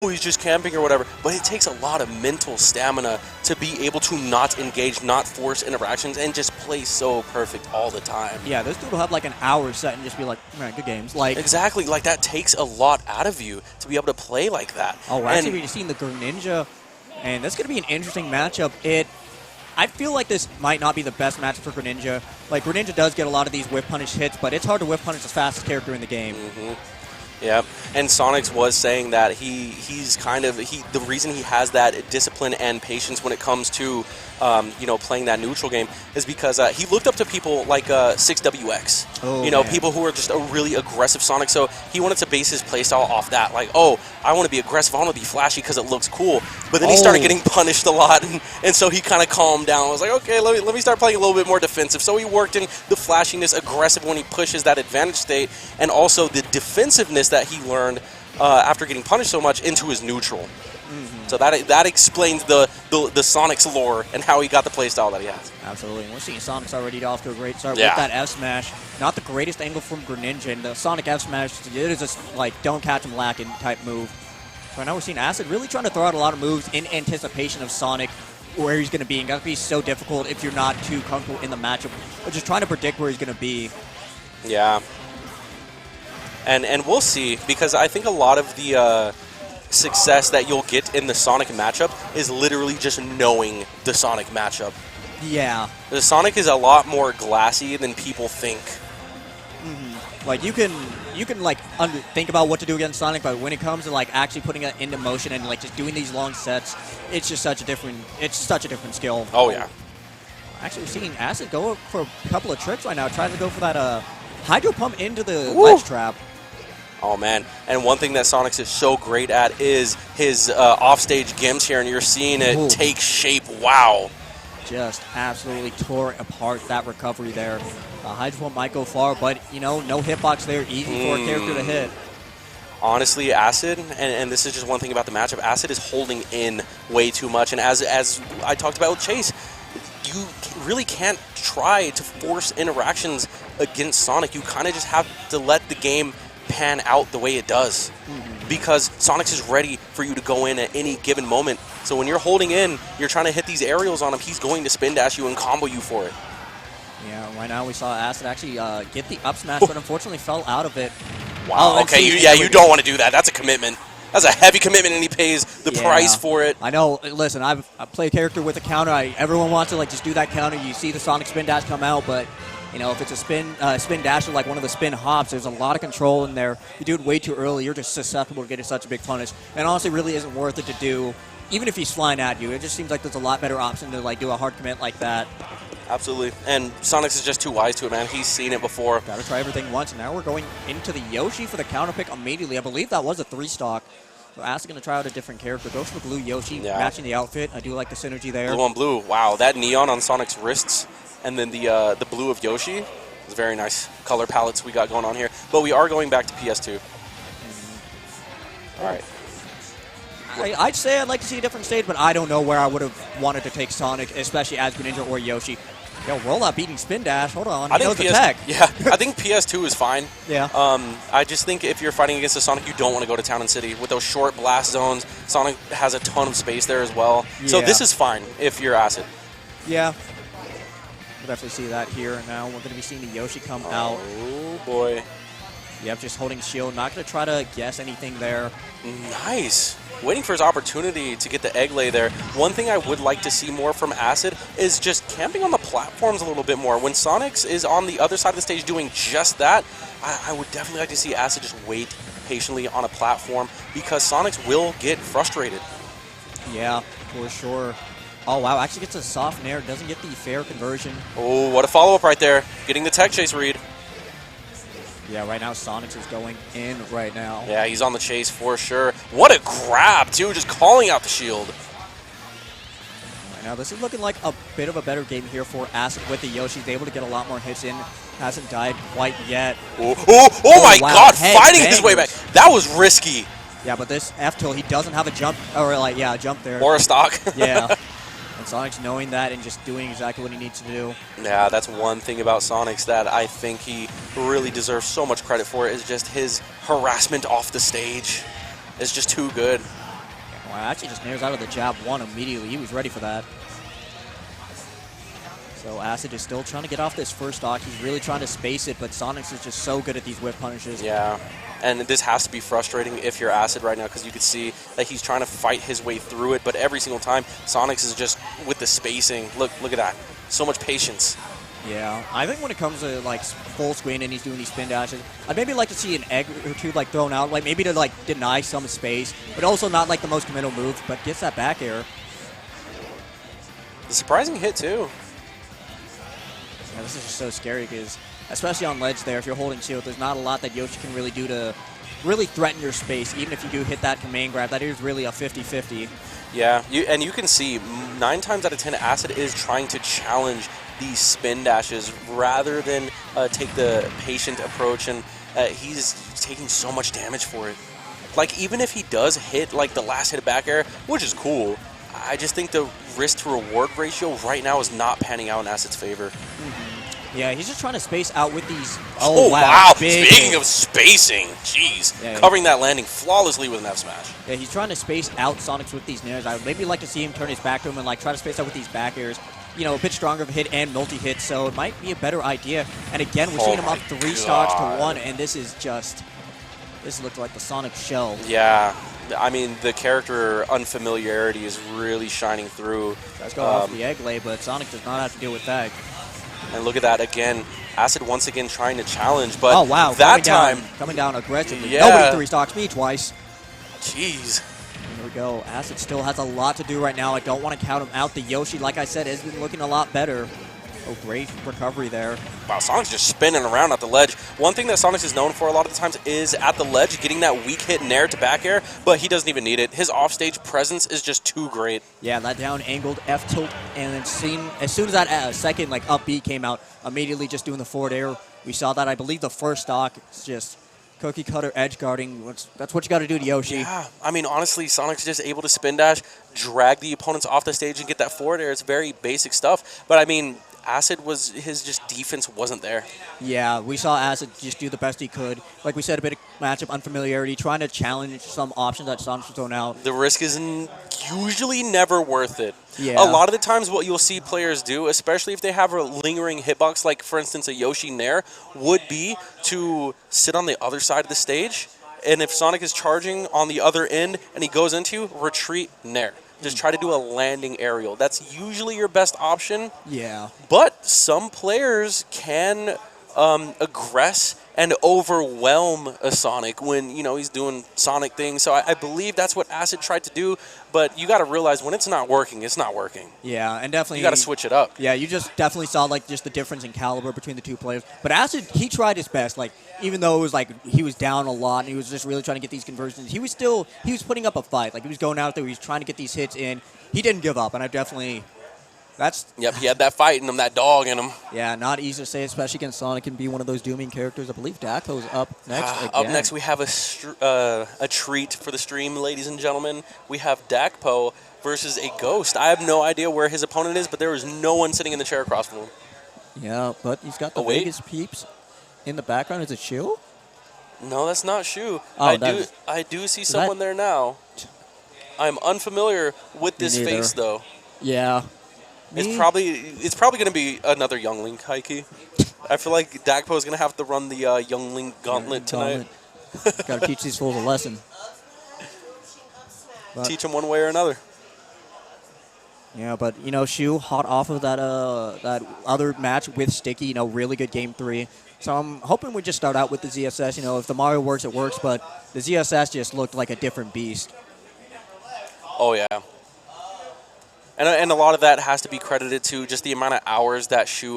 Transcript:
he's just camping or whatever. But it takes a lot of mental stamina to be able to not engage, not force interactions, and just play so perfect all the time. Yeah, this dude will have like an hour set and just be like, man, good games. Like exactly, like that takes a lot out of you to be able to play like that. Oh, we're actually seeing the Greninja, and that's going to be an interesting matchup. I feel like this might not be the best match for Greninja. Like, Greninja does get a lot of these whiff punish hits, but it's hard to whiff punish the fastest character in the game. Yeah, and Sonix was saying that the reason he has that discipline and patience when it comes to playing that neutral game is because he looked up to people like 6WX. People who are just a really aggressive Sonic. So he wanted to base his playstyle off that. Like, oh, I want to be aggressive, I want to be flashy because it looks cool. But then he started getting punished a lot, and so he kind of calmed down. I was like, okay, let me start playing a little bit more defensive. So he worked in the flashiness, aggressive when he pushes that advantage state, and also the defensiveness that he learned after getting punished so much into his neutral. So that explains the Sonix lore and how he got the playstyle that he has. Absolutely. And we're seeing Sonix already off to a great start with that F smash. Not the greatest angle from Greninja, and the Sonic F smash, it is just like don't catch him lacking type move. So now we're seeing Acid really trying to throw out a lot of moves in anticipation of Sonic, where he's going to be. And that's going to be so difficult if you're not too comfortable in the matchup, but just trying to predict where he's going to be. Yeah. And we'll see, because I think a lot of the success that you'll get in the Sonic matchup is literally just knowing the Sonic matchup. Yeah. The Sonic is a lot more glassy than people think. Like, you can like think about what to do against Sonic, but when it comes to like actually putting it into motion and like just doing these long sets, it's just such a different skill. Oh yeah. Actually, we're seeing Acid go for a couple of tricks right now, trying to go for that Hydro Pump into the ledge trap. Oh, man. And one thing that Sonix is so great at is his offstage gims here, and you're seeing it take shape. Wow. Just absolutely tore apart that recovery there. Hydro Pump might go far, but, no hitbox there. Easy for a character to hit. Honestly, Acid, and this is just one thing about the matchup, Acid is holding in way too much. And as I talked about with Chase, you really can't try to force interactions against Sonic. You kind of just have to let the game pan out the way it does, because Sonix is ready for you to go in at any given moment. So when you're holding in, you're trying to hit these aerials on him, he's going to spin dash you and combo you for it. Yeah, right now we saw Acid actually get the up smash, but unfortunately fell out of it. Wow, okay, you don't want to do that. That's a commitment. That's a heavy commitment, and he pays the price for it. I know. Listen, I play a character with a counter. Everyone wants to like just do that counter. You see the Sonic spin dash come out, but if it's a spin dash or like one of the spin hops, there's a lot of control in there. You do it way too early, you're just susceptible to getting such a big punish. And honestly, really isn't worth it to do, even if he's flying at you. It just seems like there's a lot better option to like do a hard commit like that. Absolutely. And Sonix is just too wise to it, man. He's seen it before. Gotta try everything once. And now we're going into the Yoshi for the counter pick immediately. I believe that was a 3-stock. So Acid going to try out a different character. Goes for blue Yoshi, matching the outfit. I do like the synergy there. Blue on blue. Wow, that neon on Sonic's wrists and then the blue of Yoshi is very nice color palettes we got going on here. But we are going back to PS2. All right. I'd say I'd like to see a different stage, but I don't know where I would have wanted to take Sonic, especially as Greninja or Yoshi. Yo, rollout beating spin dash. Hold on. I think tech. Yeah, I think PS2 is fine. Yeah. I just think if you're fighting against a Sonic, you don't want to go to Town and City. With those short blast zones, Sonic has a ton of space there as well. Yeah. So this is fine if you're Acid. Yeah. We'll definitely see that here. Now we're going to be seeing the Yoshi come out. Oh, boy. Yep, just holding shield. Not going to try to guess anything there. Nice. Waiting for his opportunity to get the egg lay there. One thing I would like to see more from Acid is just camping on the platforms a little bit more. When Sonix is on the other side of the stage doing just that, I would definitely like to see Acid just wait patiently on a platform, because Sonix will get frustrated. Yeah, for sure. Oh, wow. Actually gets a soft nair. Doesn't get the fair conversion. Oh, what a follow-up right there. Getting the tech chase read. Yeah, right now Sonix is going in right now. Yeah, he's on the chase for sure. What a grab, too, just calling out the shield. Right now, this is looking like a bit of a better game here for Acid with the Yoshi. He's able to get a lot more hits in. Hasn't died quite yet. Oh my God, fighting his way back. That was risky. Yeah, but this F-tilt, he doesn't have a jump, or like, yeah, a jump there. Or a stock. Yeah. And Sonix knowing that and just doing exactly what he needs to do. Yeah, that's one thing about Sonix that I think he really deserves so much credit for, is just his harassment off the stage. It's just too good. Well, actually just nares out of the jab 1 immediately. He was ready for that. So Acid is still trying to get off this first stock. He's really trying to space it, but Sonix is just so good at these whip punishes. Yeah, and this has to be frustrating if you're Acid right now, because you can see that he's trying to fight his way through it, but every single time, Sonix is just with the spacing. Look at that. So much patience. Yeah, I think when it comes to like full screen and he's doing these spin dashes, I'd maybe like to see an egg or two like thrown out, like maybe to like deny some space, but also not like the most committal move, but gets that back air. The surprising hit too. Yeah, this is just so scary because, especially on ledge there, if you're holding shield, there's not a lot that Yoshi can really do to really threaten your space. Even if you do hit that command grab, that is really a 50-50. Yeah, and you can see 9 times out of 10, Acid is trying to challenge these spin dashes rather than take the patient approach, and he's taking so much damage for it. Like, even if he does hit like the last hit back air, which is cool, I just think the risk to reward ratio right now is not panning out in Acid's favor. Yeah, he's just trying to space out with these. Oh, wow. Speaking of spacing, jeez. Yeah, covering that landing flawlessly with an F smash. Yeah, he's trying to space out Sonix with these nairs. I would maybe like to see him turn his back to him and like try to space out with these back airs. You know, a bit stronger of a hit and multi-hit, so it might be a better idea. And again, we're seeing him up 3 stocks to 1, and this looks like the Sonic shell. Yeah. I mean, the character unfamiliarity is really shining through. Tries to go off the egg lay, but Sonic does not have to deal with that. And look at that again. Acid once again trying to challenge, but oh, wow. that time... Coming down aggressively. Yeah. Nobody 3 stocks me twice. Jeez. There we go. Acid still has a lot to do right now. I don't want to count him out. The Yoshi, like I said, has been looking a lot better. Oh, great recovery there. Wow, Sonic's just spinning around at the ledge. One thing that Sonix is known for a lot of the times is at the ledge, getting that weak hit nair to back air, but he doesn't even need it. His offstage presence is just too great. Yeah, that down angled F tilt, and then as soon as that second like up B came out, immediately just doing the forward air. We saw that, I believe, the first stock. It's just cookie cutter edge guarding. That's what you got to do to Yoshi. Yeah, I mean, honestly, Sonic's just able to spin dash, drag the opponents off the stage, and get that forward air. It's very basic stuff, but I mean, Acid was his defense wasn't there. Yeah, we saw Acid just do the best he could. Like we said, a bit of matchup unfamiliarity, trying to challenge some options that Sonix was thrown out. The risk is usually never worth it. Yeah. A lot of the times what you'll see players do, especially if they have a lingering hitbox, like for instance a Yoshi Nair, would be to sit on the other side of the stage, and if Sonic is charging on the other end and he goes into retreat Nair. Just try to do a landing aerial. That's usually your best option. Yeah. But some players can aggress and overwhelm a Sonic when, you know, he's doing Sonic things. So I believe that's what Acid tried to do. But you got to realize when it's not working, it's not working. Yeah, and definitely... You got to switch it up. Yeah, you just definitely saw, like, just the difference in caliber between the two players. But Acid, he tried his best. Like, even though it was, like, he was down a lot and he was just really trying to get these conversions, he was putting up a fight. Like, he was going out there, he was trying to get these hits in. He didn't give up, and I definitely... Yep, he had that fight in him, that dog in him. Yeah, not easy to say, especially against Sonic and be one of those dooming characters. I believe Dako's up next again. Up next, we have a treat for the stream, ladies and gentlemen. We have Dakpo versus a Ghost. I have no idea where his opponent is, but there is no one sitting in the chair across from him. Yeah, but he's got the Vegas peeps in the background. Is it Shu? No, that's not Shu. Oh, I do see someone there now. I'm unfamiliar with this face, though. Yeah. It's probably going to be another Youngling, Heike. I feel like Dakpo is going to have to run the Youngling gauntlet tonight. Got to teach these fools a lesson. But, teach them one way or another. Yeah, but, you know, Shu hot off of that other match with Sticky, you know, really good game 3. So I'm hoping we just start out with the ZSS. You know, if the Mario works, it works, but the ZSS just looked like a different beast. Oh, yeah. And a lot of that has to be credited to just the amount of hours that Shu